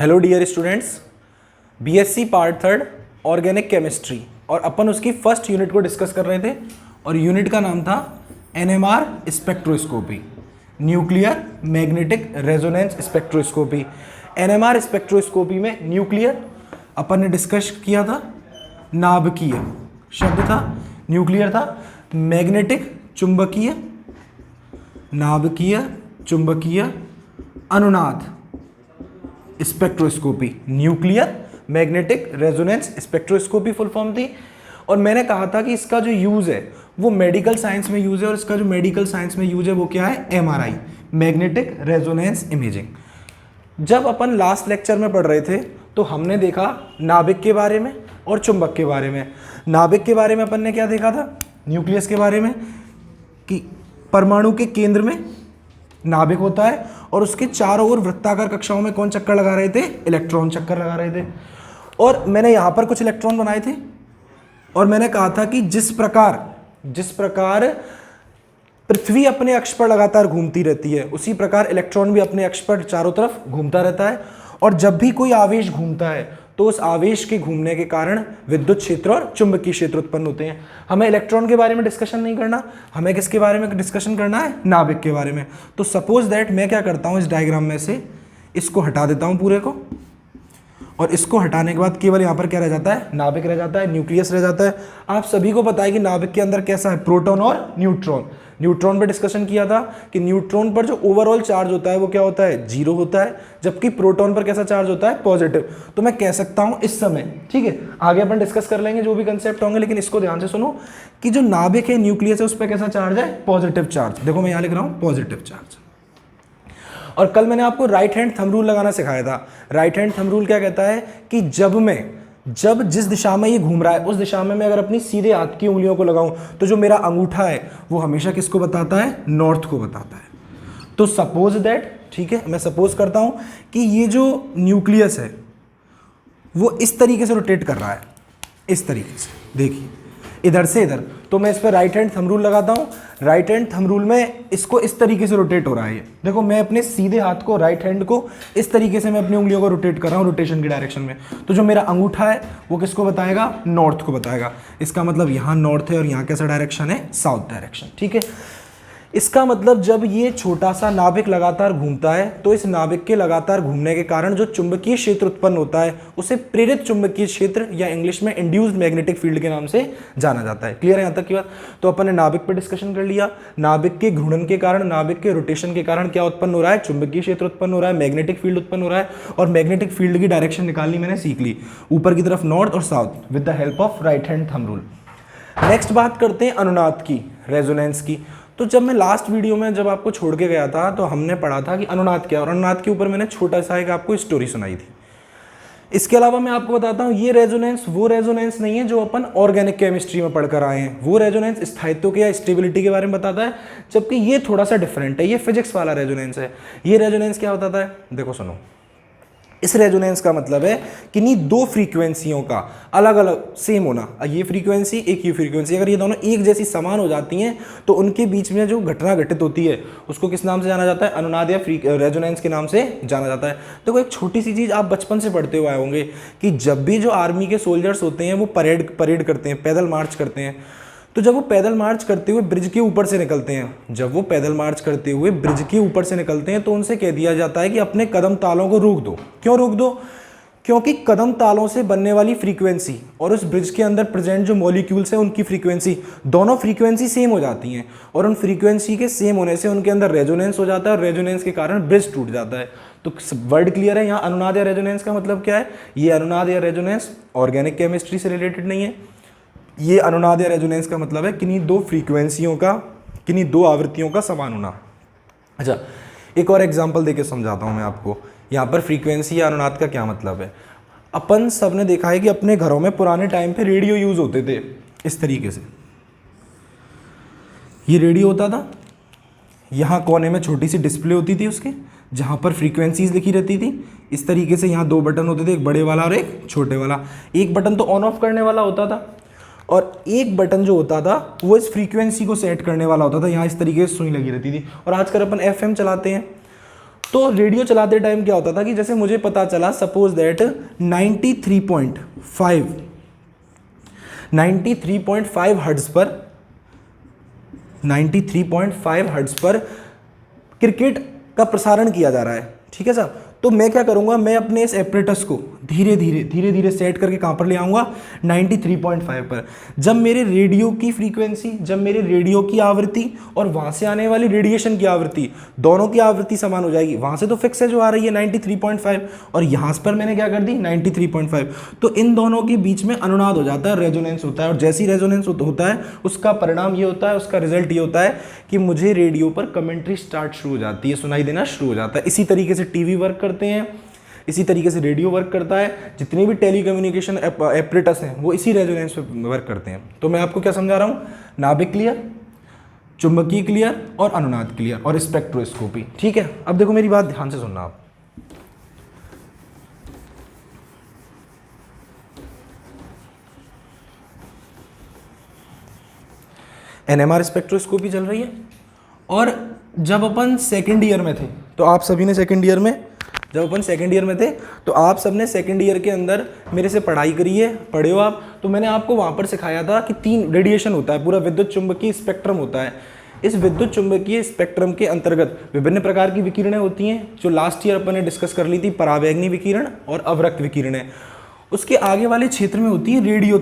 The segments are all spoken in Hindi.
Hello dear students, BSc part third organic chemistry और अपन उसकी फर्स्ट यूनिट को डिस्कस कर रहे थे और यूनिट का नाम था NMR spectroscopy, nuclear magnetic resonance spectroscopy. NMR spectroscopy में न्यूक्लियर अपन ने डिस्कस किया था, नाभिकीय शब्द था, न्यूक्लियर था, मैग्नेटिक चुंबकीय, नाभिकीय चुंबकीय, अनुनाद spectroscopy, nuclear magnetic resonance spectroscopy full form थी। और मैंने कहा था कि इसका जो यूज़ है वो मेडिकल साइंस में यूज़ है और इसका जो मेडिकल साइंस में यूज़ है वो क्या है, एमआरआई, मैग्नेटिक रेजोनेंस इमेजिंग। जब अपन लास्ट लेक्चर में पढ़ रहे थे तो हमने देखा नाभिक के बारे में और चुंबक के बारे में। नाभिक के बारे में अपन ने क्या देखा था, न्यूक्लियस के बारे में, कि परमाणु के केंद्र में नाभिक होता है और उसके चारों ओर वृत्ताकार कक्षाओं में कौन चक्कर लगा रहे थे, इलेक्ट्रॉन चक्कर लगा रहे थे। और मैंने यहाँ पर कुछ इलेक्ट्रॉन बनाए थे और मैंने कहा था कि जिस प्रकार पृथ्वी अपने अक्ष पर लगातार घूमती रहती है उसी प्रकार इलेक्ट्रॉन भी अपने अक्ष पर चारों तरफ घूमता रहता है। और जब भी कोई आवेश घूमता है तो उस आवेश के घूमने के कारण विद्युत क्षेत्र और चुंबकीय क्षेत्र उत्पन्न होते हैं। हमें इलेक्ट्रॉन के बारे में डिस्कशन नहीं करना, हमें किसके बारे में डिस्कशन करना है, नाभिक के बारे में। तो सपोज दैट मैं क्या करता हूँ, इस डायग्राम में से इसको हटा देता हूँ पूरे को, और इसको हटाने के बाद केवल यहाँ पर क्या रह जाता है, नाभिक रह जाता है, न्यूक्लियस रह जाता है। आप सभी को पता है कि नाभिक के अंदर कैसा है, प्रोटॉन और न्यूट्रॉन। न्यूट्रॉन पर डिस्कशन किया था कि न्यूट्रॉन पर जो ओवरऑल चार्ज होता है वो क्या होता है, 0 होता है, जबकि प्रोटॉन पर कैसा चार्ज होता है, पॉजिटिव। तो मैं कह सकता हूं इस समय, ठीक है, आगे अपन डिस्कस कर लेंगे जो भी कंसेप्ट होंगे, लेकिन इसको ध्यान से सुनो कि जो नाभिक है, न्यूक्लियस है, उस पर कैसा चार्ज है, पॉजिटिव चार्ज। देखो मैं यहाँ लिख रहा हूँ पॉजिटिव चार्ज। और कल मैंने आपको राइट हैंड थंब रूल लगाना सिखाया था। राइट हैंड थंब रूल क्या कहता है कि जब जिस दिशा में ये घूम रहा है उस दिशा में मैं अगर अपनी सीधे हाथ की उंगलियों को लगाऊं तो जो मेरा अंगूठा है वो हमेशा किसको बताता है, नॉर्थ को बताता है। तो सपोज दैट, ठीक है, मैं सपोज करता हूं कि ये जो न्यूक्लियस है वो इस तरीके से रोटेट कर रहा है, इस तरीके से, देखिए इधर से इधर। तो मैं इस पर राइट हैंड थंब रूल लगाता हूँ। राइट हैंड थंब रूल में इसको इस तरीके से रोटेट हो रहा है। ये देखो मैं अपने सीधे हाथ को, राइट हैंड को इस तरीके से मैं अपनी उंगलियों को रोटेट कर रहा हूँ रोटेशन की डायरेक्शन में। तो जो मेरा अंगूठा है वो किसको बताएगा, नॉर्थ को बताएगा। इसका मतलब यहाँ नॉर्थ है और यहाँ कैसा डायरेक्शन है, साउथ डायरेक्शन, ठीक है। इसका मतलब जब ये छोटा सा नाभिक लगातार घूमता है तो इस नाभिक के लगातार घूमने के कारण जो चुंबकीय क्षेत्र उत्पन्न होता है उसे प्रेरित चुंबकीय क्षेत्र या इंग्लिश में इंड्यूस्ड मैग्नेटिक फील्ड के नाम से जाना जाता है। क्लियर है यहाँ तक की बात। तो अपन ने नाभिक पर डिस्कशन कर लिया। नाभिक के घूर्णन के कारण, नाभिक के रोटेशन के कारण क्या उत्पन्न हो रहा है, चुंबकीय क्षेत्र उत्पन्न हो रहा है, मैग्नेटिक फील्ड उत्पन्न हो रहा है। और मैग्नेटिक फील्ड की डायरेक्शन निकालनी मैंने सीख ली, ऊपर की तरफ नॉर्थ और south, with the help of right hand thumb rule. Next बात करते हैं अनुनाद की, रेजोनेंस की। तो जब मैं लास्ट वीडियो में जब आपको छोड़ के गया था तो हमने पढ़ा था कि अनुनाद क्या है, और अनुनाद के ऊपर मैंने छोटा सा एक आपको स्टोरी सुनाई थी। इसके अलावा मैं आपको बताता हूँ ये रेजोनेंस वो रेजोनेंस नहीं है जो अपन ऑर्गेनिक केमिस्ट्री में पढ़कर आए हैं। वो रेजोनेंस स्थायित्व के या स्टेबिलिटी के बारे में बताता है, जबकि ये थोड़ा सा डिफरेंट है, ये फिजिक्स वाला रेजोनेंस है। ये रेजोनेंस क्या बताता है, देखो सुनो। इस रेजोनेंस का मतलब है कि नहीं दो फ्रीक्वेंसियों का अलग अलग सेम होना, ये फ्रीक्वेंसी एक ये फ्रीक्वेंसी, अगर ये दोनों एक जैसी समान हो जाती हैं तो उनके बीच में जो घटना घटित होती है उसको किस नाम से जाना जाता है, अनुनाद या रेजोनेंस के नाम से जाना जाता है। देखो एक छोटी सी चीज़ आप बचपन से पढ़ते हुए आए होंगे कि जब भी जो आर्मी के सोल्जर्स होते हैं वो परेड करते हैं, पैदल मार्च करते हैं। तो जब वो पैदल मार्च करते हुए ब्रिज के ऊपर से निकलते हैं, जब वो पैदल मार्च करते हुए ब्रिज के ऊपर से निकलते हैं तो उनसे कह दिया जाता है कि अपने कदम तालों को रोक दो। क्यों रोक दो, क्योंकि कदम तालों से बनने वाली फ्रीक्वेंसी और उस ब्रिज के अंदर प्रेजेंट जो मॉलिक्यूल्स हैं उनकी फ्रीक्वेंसी, दोनों फ्रीक्वेंसी सेम हो जाती हैं। और उन फ्रीक्वेंसी के सेम होने से उनके अंदर रेजोनेंस हो जाता है और रेजोनेंस के कारण ब्रिज टूट जाता है। तो वर्ड क्लियर है। यहाँ अनुनाद या रेजोनेंस का मतलब क्या है, ये अनुनाद या रेजोनेंस ऑर्गेनिक केमिस्ट्री से रिलेटेड नहीं है। ये अनुनाद या रेजोनेंस का मतलब है किन्हीं दो फ्रीक्वेंसियों का, किन्हीं दो आवृत्तियों का समान होना। अच्छा, एक और एग्जांपल देके समझाता हूँ मैं आपको। यहाँ पर फ्रीक्वेंसी या अनुनाद का क्या मतलब है। अपन सब ने देखा है कि अपने घरों में पुराने टाइम पे रेडियो यूज होते थे इस तरीके से। ये रेडियो होता था, यहाँ कोने में छोटी सी डिस्प्ले होती थी उसके, जहाँ पर फ्रीक्वेंसीज लिखी रहती थी। इस तरीके से यहाँ दो बटन होते थे, एक बड़े वाला और एक छोटे वाला। एक बटन तो ऑन ऑफ करने वाला होता था और एक बटन जो होता था वो इस फ्रीक्वेंसी को सेट करने वाला होता था। यहाँ इस तरीके से सुई लगी रहती थी। और आजकल अपन FM चलाते हैं तो रेडियो चलाते टाइम क्या होता था कि जैसे मुझे पता चला सपोज दैट 93.5 हर्ट्ज पर क्रिकेट का प्रसारण किया जा रहा है, ठीक है साहब। तो मैं क्या करूंगा, मैं अपने इस एपरेटस को धीरे धीरे सेट करके कहां पर ले आऊंगा, 93.5 पर। जब मेरे रेडियो की फ्रीक्वेंसी, जब मेरे रेडियो की आवृत्ति और वहां से आने वाली रेडिएशन की आवृत्ति, दोनों की आवृत्ति समान हो जाएगी। वहां से तो फिक्स है जो आ रही है 93.5 और यहां पर मैंने क्या कर दी 93.5, तो इन दोनों के बीच में अनुनाद हो जाता है, रेजोनेंस होता है। और जैसी रेजोनेंस होता है उसका परिणाम ये होता है, उसका रिजल्ट ये होता है कि मुझे रेडियो पर कमेंट्री स्टार्ट शुरू हो जाती है, सुनाई देना शुरू हो जाता है। इसी तरीके से टीवी वर्क करते हैं, इसी तरीके से रेडियो वर्क करता है, जितनी भी टेलीकम्युनिकेशन एपरेटस हैं वो इसी रेजोनेंस पे वर्क करते हैं। तो मैं आपको क्या समझा रहा हूँ, नाभिक क्लियर, चुंबकीय क्लियर और अनुनाद क्लियर और स्पेक्ट्रोस्कोपी, ठीक है। अब देखो मेरी बात ध्यान से सुनना आप। एनएमआर स्पेक्ट्रोस्कोपी चल रही है, और जब अपन सेकेंड ईयर में थे, तो आप सभी ने सेकेंड ईयर में, जब अपन सेकेंड ईयर में थे तो आप सबने सेकेंड ईयर के अंदर मेरे से पढ़ाई करी है, पढ़े हो आप। तो मैंने आपको वहाँ पर सिखाया था कि 3 रेडिएशन होता है, पूरा विद्युत चुंबकीय स्पेक्ट्रम होता है। इस विद्युत चुंबकीय स्पेक्ट्रम के अंतर्गत विभिन्न प्रकार की विकिरणें होती हैं, जो लास्ट ईयर अपन ने डिस्कस कर ली थी, परावैंगनी विकिरण और अवरक्त विकिरणें। उसके आगे वाले क्षेत्र में होती है रेडियो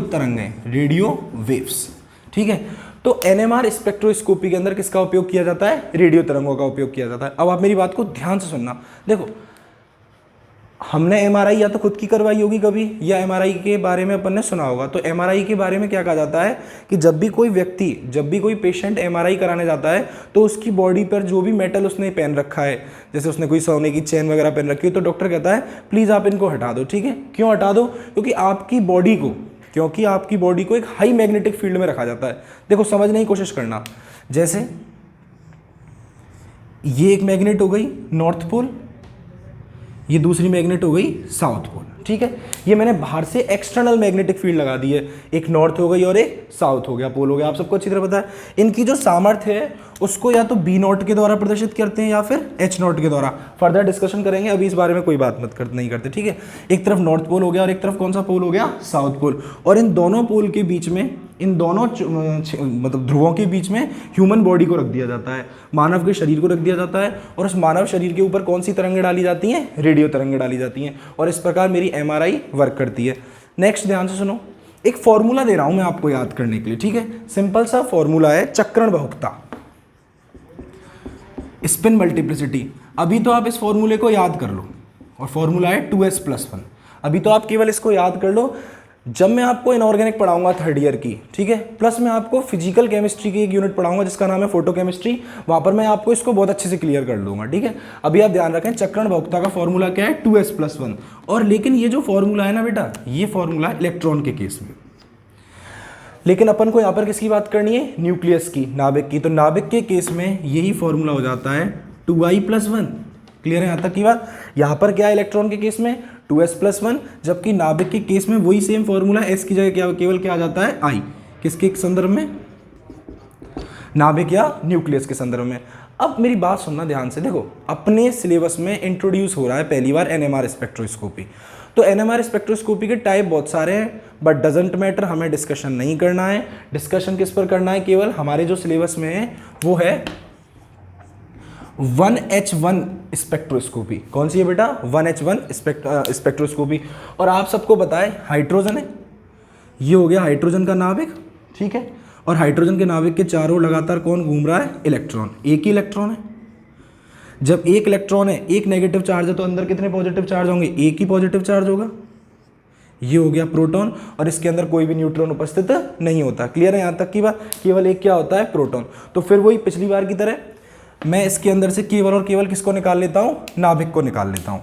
तरंगें, रेडियो वेव्स, ठीक है। तो एनएमआर स्पेक्ट्रोस्कोपी के अंदर किसका उपयोग किया जाता है, रेडियो तरंगों का उपयोग किया जाता है। अब आप मेरी बात को ध्यान से सुनना। देखो, हमने एमआरआई या तो खुद की करवाई होगी कभी, या एमआरआई के बारे में अपन ने सुना होगा। तो एमआरआई के बारे में क्या कहा जाता है कि जब भी कोई पेशेंट एमआरआई कराने जाता है तो उसकी बॉडी पर जो भी मेटल उसने पहन रखा है, जैसे उसने कोई सोने की चेन वगैरह पहन रखी है, तो डॉक्टर कहता है प्लीज़ आप इनको हटा दो, ठीक है। क्यों हटा दो, क्योंकि आपकी बॉडी को एक हाई मैग्नेटिक फील्ड में रखा जाता है। देखो समझने की कोशिश करना, जैसे ये एक मैग्नेट हो गई नॉर्थ पोल, ये दूसरी मैग्नेट हो गई साउथ पोल, ठीक है। ये मैंने बाहर से एक्सटर्नल मैग्नेटिक फील्ड लगा दी है, एक नॉर्थ हो गई और एक साउथ हो गया, पोल हो गया। आप सबको अच्छी तरह पता है। इनकी जो सामर्थ्य है उसको या तो बी नॉट के द्वारा प्रदर्शित करते हैं या फिर एच नॉट के द्वारा। फर्दर डिस्कशन करेंगे, अभी इस बारे में कोई बात नहीं करते, ठीक है। एक तरफ नॉर्थ पोल हो गया और एक तरफ कौन सा पोल हो गया, साउथ पोल। और इन दोनों पोल के बीच में, इन दोनों मतलब ध्रुवों के बीच में ह्यूमन बॉडी को रख दिया जाता है, मानव के शरीर को रख दिया जाता है। और उस मानव शरीर के ऊपर कौन सी तरंगें डाली जाती हैं, रेडियो तरंगें डाली जाती हैं। और इस प्रकार मेरी एमआरआई वर्क करती है। नेक्स्ट ध्यान से सुनो, एक फॉर्मूला दे रहा हूं मैं आपको याद करने के लिए, ठीक है। सिंपल सा फॉर्मूला है, चक्रण बहुलता, स्पिन मल्टीप्लिसिटी। अभी तो आप इस फॉर्मूले को याद कर लो, और फॉर्मूला है 2s+1। अभी तो आप केवल इसको याद कर लो। जब मैं आपको इनऑर्गेनिक पढ़ाऊंगा थर्ड ईयर की, ठीक है, प्लस मैं आपको फिजिकल केमिस्ट्री की एक यूनिट पढ़ाऊंगा जिसका नाम है फोटोकेमिस्ट्री, वहां पर मैं आपको इसको बहुत अच्छे से क्लियर कर दूंगा, ठीक है। अभी आप ध्यान रखें, चक्रण बहुलता का फॉर्मूला क्या है, 2s+1। और लेकिन ये जो फॉर्मूला है ना बेटा, ये फॉर्मूला इलेक्ट्रॉन के केस में, लेकिन अपन को यहाँ पर किसकी बात करनी है, न्यूक्लियस की, नाभिक की। तो नाभिक के केस में यही फॉर्मूला हो जाता है 2i+1। क्लियर है यहाँ तक की बात। यहाँ पर क्या है इलेक्ट्रॉन के केस में, 2s+1, जबकि नाभिक के केस में वही सेम फॉर्मूला, s की जगह क्या केवल क्या आ जाता है, i। किसके संदर्भ में, नाभिक या न्यूक्लियस के संदर्भ में। अब मेरी बात सुनना ध्यान से। देखो, अपने सिलेबस में इंट्रोड्यूस हो रहा है पहली बार एनएमआर स्पेक्ट्रोस्कोपी। तो एनएमआर स्पेक्ट्रोस्कोपी के टाइप बहुत सारे हैं, बट डजेंट मैटर, हमें डिस्कशन नहीं करना है। डिस्कशन किस पर करना है, केवल हमारे जो सिलेबस में है वो है 1H1 स्पेक्ट्रोस्कोपी। कौन सी है बेटा, 1H1 स्पेक्ट्रोस्कोपी। और आप सबको पता है हाइड्रोजन है, ये हो गया हाइड्रोजन का नाभिक, ठीक है। और हाइड्रोजन के नाभिक के चारों ओर लगातार कौन घूम रहा है, इलेक्ट्रॉन। एक ही इलेक्ट्रॉन है। जब एक इलेक्ट्रॉन है, एक नेगेटिव चार्ज है, तो अंदर कितने पॉजिटिव चार्ज होंगे, एक ही पॉजिटिव चार्ज होगा। ये हो गया प्रोटॉन, और इसके अंदर कोई भी न्यूट्रॉन उपस्थित नहीं होता। क्लियर है यहाँ तक की बात। केवल एक क्या होता है, प्रोटॉन। तो फिर वही पिछली बार की तरह मैं इसके अंदर से केवल और केवल किसको निकाल लेता हूँ, नाभिक को निकाल लेता हूँ।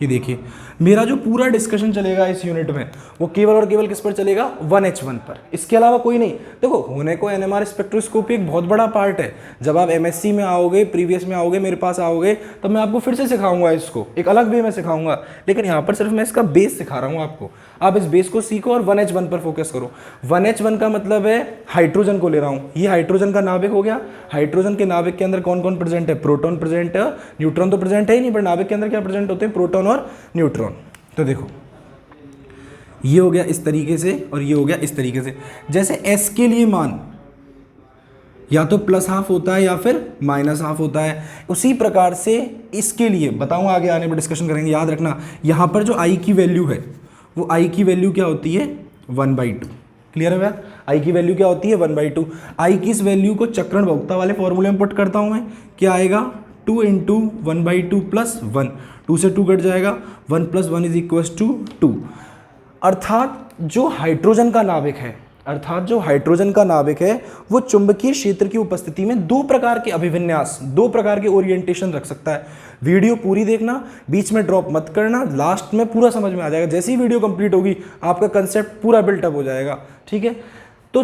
ये देखिए मेरा जो पूरा डिस्कशन चलेगा इस यूनिट में वो केवल और केवल किस पर चलेगा, 1H1 पर, इसके अलावा कोई नहीं। देखो होने को एनएमआर स्पेक्ट्रोस्कोपी एक बहुत बड़ा पार्ट है। जब आप एमएससी में आओगे, प्रीवियस में आओगे, मेरे पास आओगे, तब मैं आपको फिर से सिखाऊंगा, इसको एक अलग वे में सिखाऊंगा, लेकिन यहाँ पर सिर्फ मैं इसका बेस सिखा रहा हूँ आपको। आप इस बेस को सीखो और 1H1 पर फोकस करो। 1H1 का मतलब है हाइड्रोजन को ले रहा हूँ, ये हाइड्रोजन का नाभिक हो गया। हाइड्रोजन के नाभिक के अंदर कौन कौन प्रेजेंट है, प्रोटॉन प्रेजेंट है, न्यूट्रॉन तो प्रेजेंट है ही नहीं, पर नाभिक के अंदर क्या प्रेजेंट होते हैं, प्रोटॉन और न्यूट्रॉन। तो देखो ये हो गया इस तरीके से और ये हो गया इस तरीके से। जैसे S के लिए मान या तो +½ होता है या फिर -½ होता है, उसी प्रकार से इसके लिए बताऊँ, आगे आने पर डिस्कशन करेंगे। याद रखना यहाँ पर जो I की वैल्यू है वो I की वैल्यू क्या होती है, 1/2। क्लियर है बात, I की वैल्यू क्या होती है, 1/2। I की इस वैल्यू को चक्रण बहुगुणता वाले फॉर्मूले में पुट करता हूँ मैं, क्या आएगा, 2 × 1/2 + 1, 2 से 2 कट जाएगा, 1 + 1 = 2। अर्थात जो हाइड्रोजन का नाभिक है वो चुंबकीय क्षेत्र की उपस्थिति में दो प्रकार के अभिविन्यास, दो प्रकार के ओरिएंटेशन रख सकता है। वीडियो पूरी देखना, बीच में ड्रॉप मत करना, लास्ट में पूरा समझ में आ जाएगा। जैसे ही वीडियो कंप्लीट होगी आपका कंसेप्ट पूरा बिल्टअप हो जाएगा, ठीक है। तो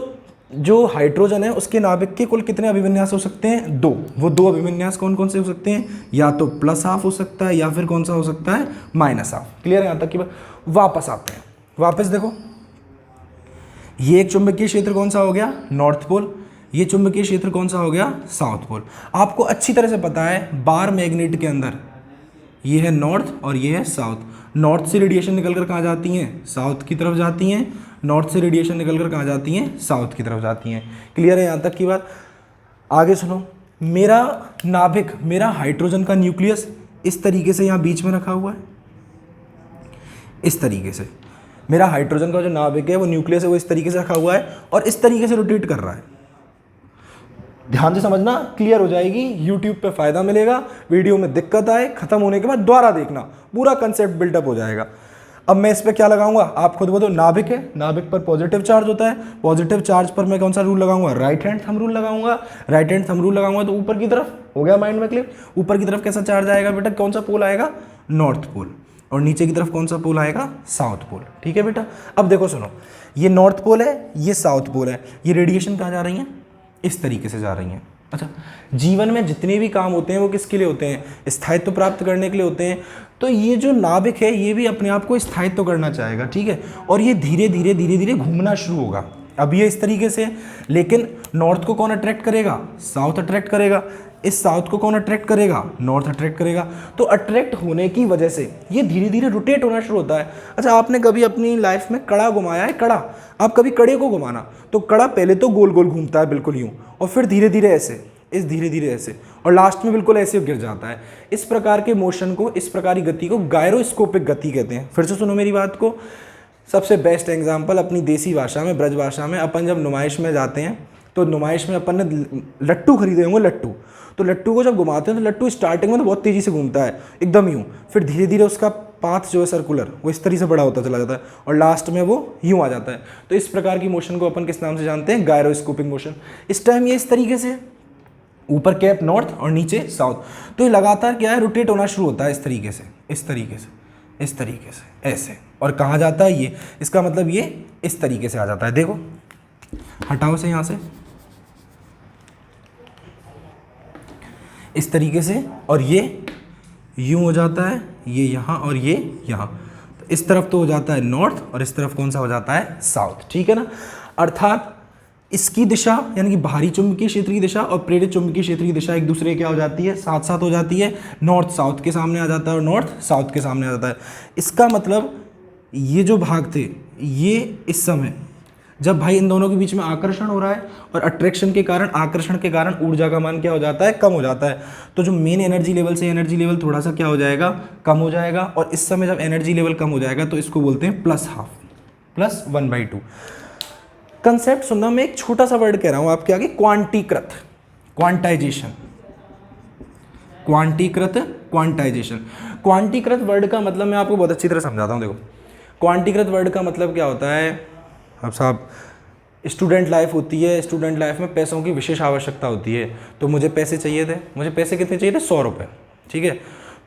जो हाइड्रोजन है उसके नाभिक के कुल कितने अभिविन्यास हो सकते हैं, 2। वो 2 अभिविन्यास कौन कौन से हो सकते हैं, या तो +½ हो सकता है या फिर कौन सा हो सकता है, -½ क्लियर है यहाँ तक की बात। वापस आते हैं, वापस देखो, ये एक चुंबकीय क्षेत्र कौन सा हो गया, नॉर्थ पोल, ये चुंबकीय क्षेत्र कौन सा हो गया, साउथ पोल। आपको अच्छी तरह से पता है बार मैग्नेट के अंदर ये है नॉर्थ और ये है साउथ। नॉर्थ से रेडिएशन निकलकर कहाँ जाती हैं, साउथ की तरफ जाती हैं। नॉर्थ से रेडिएशन निकलकर कहाँ जाती हैं, साउथ की तरफ जाती हैं। क्लियर है यहाँ तक की बात। आगे सुनो, मेरा नाभिक, मेरा हाइड्रोजन का न्यूक्लियस इस तरीके से यहाँ बीच में रखा हुआ है, इस तरीके से। मेरा हाइड्रोजन का जो नाभिक है वो न्यूक्लियस है वो इस तरीके से रखा हुआ है और इस तरीके से रोटेट कर रहा है। ध्यान से समझना, क्लियर हो जाएगी, यूट्यूब पे फायदा मिलेगा। वीडियो में दिक्कत आए, खत्म होने के बाद दोबारा देखना, पूरा कंसेप्ट बिल्डअप हो जाएगा। अब मैं इस पे क्या लगाऊंगा, आप खुद बताओ। नाभिक है, नाभिक पर पॉजिटिव चार्ज होता है, पॉजिटिव चार्ज पर मैं कौन सा रूल लगाऊंगा, राइट हैंड थंब रूल लगाऊंगा। राइट हैंड थंब रूल लगाऊंगा तो ऊपर की तरफ हो गया, माइंड में क्लियर। ऊपर की तरफ कैसा चार्ज आएगा बेटा, कौन सा पोल आएगा, नॉर्थ पोल, और नीचे की तरफ कौन सा पोल आएगा, साउथ पोल। ठीक है बेटा। अब देखो सुनो, ये नॉर्थ पोल है, ये साउथ पोल है, ये रेडिएशन कहाँ जा रही है, इस तरीके से जा रही हैं। अच्छा, जीवन में जितने भी काम होते हैं वो किसके लिए होते हैं, स्थायित्व प्राप्त करने के लिए होते हैं। तो ये जो नाभिक है ये भी अपने आप को स्थायित्व करना चाहेगा, ठीक है। और ये धीरे धीरे घूमना शुरू होगा। अब ये इस तरीके से, लेकिन नॉर्थ को कौन अट्रैक्ट करेगा, साउथ अट्रैक्ट करेगा। इस साउथ को कौन अट्रैक्ट करेगा, नॉर्थ अट्रैक्ट करेगा। तो अट्रैक्ट होने की वजह से ये धीरे धीरे रोटेट होना शुरू होता है। अच्छा, आपने कभी अपनी लाइफ में कड़ा घुमाया है, कड़ा, आप कभी कड़े को घुमाना, तो कड़ा पहले तो गोल गोल घूमता है बिल्कुल यूं, और फिर धीरे धीरे ऐसे, इस धीरे धीरे ऐसे, और लास्ट में बिल्कुल ऐसे गिर जाता है। इस प्रकार के मोशन को, इस प्रकार की गति को गायरोस्कोपिक गति कहते हैं। फिर से सुनो मेरी बात को। सबसे बेस्ट एग्जाम्पल अपनी देसी भाषा में, ब्रज भाषा में, अपन जब नुमाइश में जाते हैं तो नुमाइश में अपन ने लट्टू खरीदे होंगे, लट्टू। तो लट्टू को जब घुमाते हैं तो लट्टू स्टार्टिंग में तो बहुत तेज़ी से घूमता है एकदम यूँ, फिर धीरे धीरे उसका पाथ जो है सर्कुलर वो इस तरीके से बड़ा होता चला जाता है और लास्ट में वो यूँ आ जाता है। तो इस प्रकार की मोशन को अपन किस नाम से जानते हैं, गायरोस्कोपिक मोशन। इस टाइम ये इस तरीके से, ऊपर कैप नॉर्थ और नीचे साउथ, तो ये लगातार क्या है, रोटेट होना शुरू होता है इस तरीके से, इस तरीके से, इस तरीके से, ऐसे। और कहाँ जाता है ये, इसका मतलब ये इस तरीके से आ जाता है। देखो, हटाओ से यहाँ से, इस तरीके से, और ये यूं हो जाता है, ये यहाँ और ये यहाँ। तो इस तरफ तो हो जाता है नॉर्थ और इस तरफ कौन सा हो जाता है, साउथ। ठीक है ना। अर्थात इसकी दिशा यानी कि बाहरी चुंबकीय क्षेत्र की दिशा और प्रेरित चुंबकीय क्षेत्र की दिशा एक दूसरे क्या हो जाती है, साथ साथ हो जाती है। नॉर्थ साउथ के सामने आ जाता है और नॉर्थ साउथ के सामने आ जाता है। इसका मतलब ये जो भाग थे, ये इस समय जब भाई इन दोनों के बीच में आकर्षण हो रहा है और अट्रैक्शन के कारण, आकर्षण के कारण ऊर्जा का मान क्या हो जाता है, कम हो जाता है। तो जो मेन एनर्जी लेवल से एनर्जी लेवल थोड़ा सा क्या हो जाएगा, कम हो जाएगा। और इस समय जब एनर्जी लेवल कम हो जाएगा तो इसको बोलते हैं +½ +1/2। कंसेप्ट सुनना, मैं एक छोटा सा वर्ड कह रहा हूं आपके आगे, क्वांटीकृत, क्वांटाइजेशन, क्वांटीकृत, क्वांटाइजेशन। क्वांटीकृत वर्ड का मतलब मैं आपको बहुत अच्छी तरह समझाता हूं। देखो, क्वांटीकृत वर्ड का मतलब क्या होता है, अब साहब स्टूडेंट लाइफ होती है, स्टूडेंट लाइफ में पैसों की विशेष आवश्यकता होती है। तो मुझे पैसे चाहिए थे, मुझे पैसे कितने चाहिए थे, 100 रुपये। ठीक है,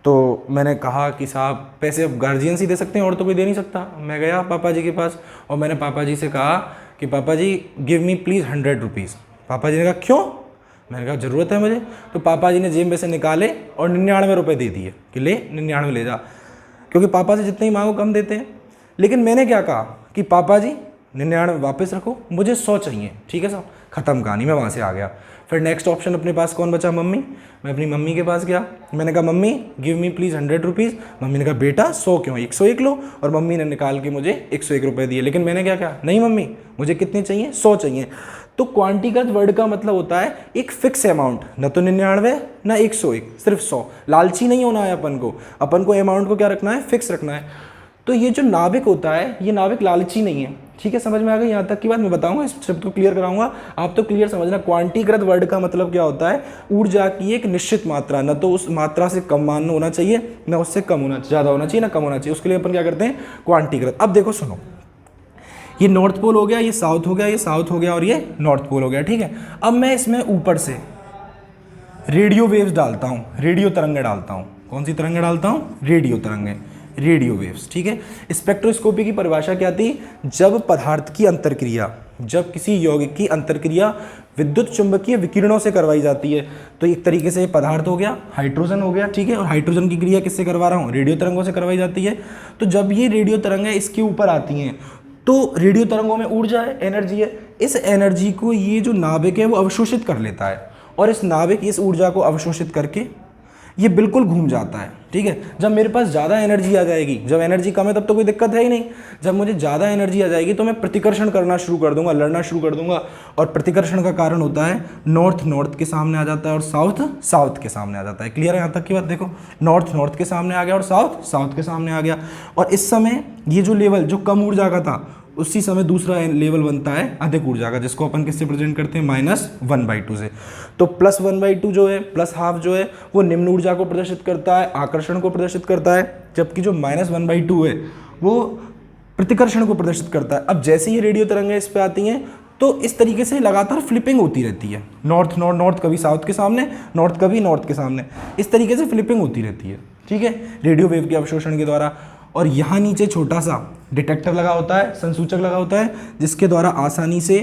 तो मैंने कहा कि साहब पैसे अब गार्जियंस ही दे सकते हैं और तो कोई दे नहीं सकता। मैं गया पापा जी के पास और मैंने पापा जी से कहा कि पापा जी गिव मी प्लीज़ 100 रुपीज़। पापा जी ने कहा क्यों? मैंने कहा ज़रूरत है मुझे। तो पापा जी ने जेब में से निकाले और 99 रुपये दे दिए कि ले 99 ले जा, क्योंकि पापा से जितने ही मांगो कम देते हैं। लेकिन मैंने क्या कहा कि पापा जी 99 वापस रखो, मुझे 100 चाहिए। ठीक है साहब, ख़त्म कहानी। मैं वहाँ से आ गया। फिर नेक्स्ट ऑप्शन अपने पास कौन बचा? मम्मी। मैं अपनी मम्मी के पास गया, मैंने कहा mummy give me please 100 rupees. Mummy ने कहा बेटा 100 क्यों, 101 लो। और मम्मी ने निकाल के मुझे 101 रुपये दिए। लेकिन मैंने क्या कहा, नहीं मम्मी मुझे कितने चाहिए, 100 चाहिए। तो क्वांटिगत वर्ड का मतलब होता है एक फिक्स अमाउंट, न तो 99 ना 101, सिर्फ 100। लालची नहीं होना है अपन को अमाउंट को क्या रखना है, फिक्स रखना है। तो ये जो नाविक होता है, ये नाविक लालची नहीं है। ठीक है, समझ में आ गई यहाँ तक की बात? मैं बताऊंगा, इस शब्द को क्लियर कराऊंगा, आप तो क्लियर समझना। क्वांटीकृत वर्ड का मतलब क्या होता है, ऊर्जा की एक निश्चित मात्रा, न तो उस मात्रा से कम मान होना चाहिए, न उससे कम होना, ज़्यादा होना चाहिए, ना कम होना चाहिए। उसके लिए अपन क्या करते हैं, क्वांटीकृत। अब देखो सुनो, ये नॉर्थ पोल हो गया, ये साउथ हो गया, ये साउथ हो गया और ये नॉर्थ पोल हो गया। ठीक है, अब मैं इसमें ऊपर से रेडियो वेव्स डालता हूँ, रेडियो तरंगें डालता हूँ। कौन सी तरंगें डालता हूँ? रेडियो तरंगें, रेडियो वेव्स। ठीक है, स्पेक्ट्रोस्कोपी की परिभाषा क्या थी? जब पदार्थ की अंतरक्रिया, जब किसी यौगिक की अंतरक्रिया विद्युत चुंबकीय विकिरणों से करवाई जाती है, तो एक तरीके से पदार्थ हो गया, हाइड्रोजन हो गया। ठीक है, और हाइड्रोजन की क्रिया किससे करवा रहा हूँ? रेडियो तरंगों से करवाई जाती है। तो जब ये रेडियो तरंगें इसके ऊपर आती हैं, तो रेडियो तरंगों में ऊर्जा है, एनर्जी है। इस एनर्जी को ये जो नाभिक है वो अवशोषित कर लेता है, और इस नाभिक इस ऊर्जा को अवशोषित करके ये बिल्कुल घूम जाता है। ठीक है, जब मेरे पास ज़्यादा एनर्जी आ जाएगी, जब एनर्जी कम है तब तो कोई दिक्कत है ही नहीं। जब मुझे ज़्यादा एनर्जी आ जाएगी तो मैं प्रतिकर्षण करना शुरू कर दूंगा, लड़ना शुरू कर दूंगा। और प्रतिकर्षण का कारण होता है नॉर्थ नॉर्थ के सामने आ जाता है और साउथ साउथ के सामने आ जाता है। क्लियर है यहाँ तक की बात? देखो, नॉर्थ नॉर्थ के सामने आ गया और साउथ साउथ के सामने आ गया। और इस समय ये जो लेवल जो कम ऊर्जा का था, उसी समय दूसरा लेवल बनता है अधिक ऊर्जा का, जिसको अपन किससे प्रेजेंट करते हैं? -1/2 से। तो +1/2 जो है, प्लस हाफ जो है, वो निम्न ऊर्जा को प्रदर्शित करता है, आकर्षण को प्रदर्शित करता है, जबकि जो -1/2 है वो प्रतिकर्षण को प्रदर्शित करता है। अब जैसे ही रेडियो तरंगें इस पे आती हैं, तो इस तरीके से लगातार फ्लिपिंग होती रहती है। नॉर्थ नॉर्थ नॉर्थ कभी साउथ के सामने, नॉर्थ कभी नॉर्थ के सामने, इस तरीके से फ्लिपिंग होती रहती है। ठीक है, रेडियो वेव के अवशोषण के द्वारा। और यहाँ नीचे छोटा सा डिटेक्टर लगा होता है, संसूचक लगा होता है, जिसके द्वारा आसानी से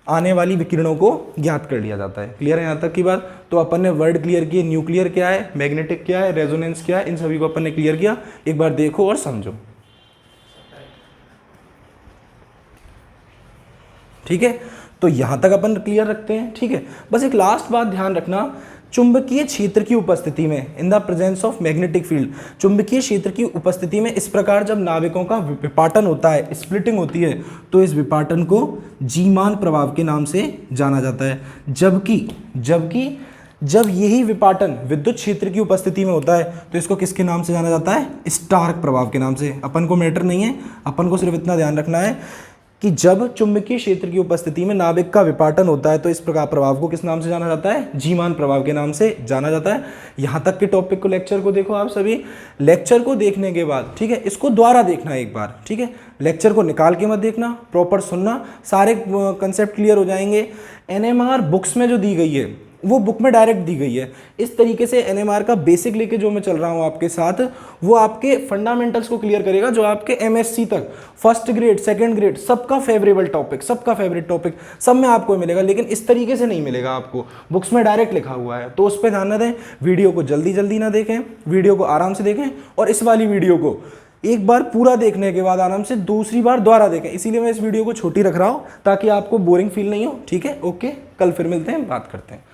आने वाली विकिरणों को ज्ञात कर लिया जाता है। क्लियर है यहाँ तक की बात? तो अपन ने वर्ड क्लियर किए, न्यूक्लियर क्या है, मैग्नेटिक क्या है, रेजोनेंस क्या है, इन सभी को अपन ने क्लियर किया। एक बार देखो और समझो। ठीक है, तो यहाँ तक अपन क्लियर रखते हैं। ठीक है, बस एक लास्ट बात ध्यान रखना, चुंबकीय क्षेत्र की उपस्थिति में, in the presence of magnetic field, चुंबकीय क्षेत्र की उपस्थिति में इस प्रकार जब नाभिकों का विपाटन होता है, स्प्लिटिंग होती है, तो इस विपाटन को जीमान प्रभाव के नाम से जाना जाता है। जबकि जब यही विपाटन विद्युत क्षेत्र की उपस्थिति में होता है, तो इसको किसके नाम से जाना जाता है? स्टार्क प्रभाव के नाम से। अपन को मैटर नहीं है, अपन को सिर्फ इतना ध्यान रखना है कि जब चुंबकीय क्षेत्र की उपस्थिति में नाभिक का विपाटन होता है, तो इस प्रकार प्रभाव को किस नाम से जाना जाता है? जीमान प्रभाव के नाम से जाना जाता है। यहाँ तक के टॉपिक को, लेक्चर को देखो आप सभी। लेक्चर को देखने के बाद, ठीक है, इसको दोबारा देखना एक बार। ठीक है, लेक्चर को निकाल के मत देखना, प्रॉपर सुनना, सारे कंसेप्ट क्लियर हो जाएंगे। एनएमआर बुक्स में जो दी गई है वो बुक में डायरेक्ट दी गई है। इस तरीके से एनएमआर का बेसिक लेके जो मैं चल रहा हूँ आपके साथ, वो आपके फंडामेंटल्स को क्लियर करेगा, जो आपके एमएससी तक, फर्स्ट ग्रेड, सेकंड ग्रेड, सबका फेवरेबल टॉपिक, सबका फेवरेट टॉपिक सब में आपको मिलेगा। लेकिन इस तरीके से नहीं मिलेगा आपको, बुक्स में डायरेक्ट लिखा हुआ है। तो उस पर ध्यान न दें, वीडियो को जल्दी जल्दी ना देखें, वीडियो को आराम से देखें, और इस वाली वीडियो को एक बार पूरा देखने के बाद आराम से दूसरी बार दोबारा देखें। इसीलिए मैं इस वीडियो को छोटी रख रहा हूँ, ताकि आपको बोरिंग फील नहीं हो। ठीक है, ओके, कल फिर मिलते हैं, बात करते हैं।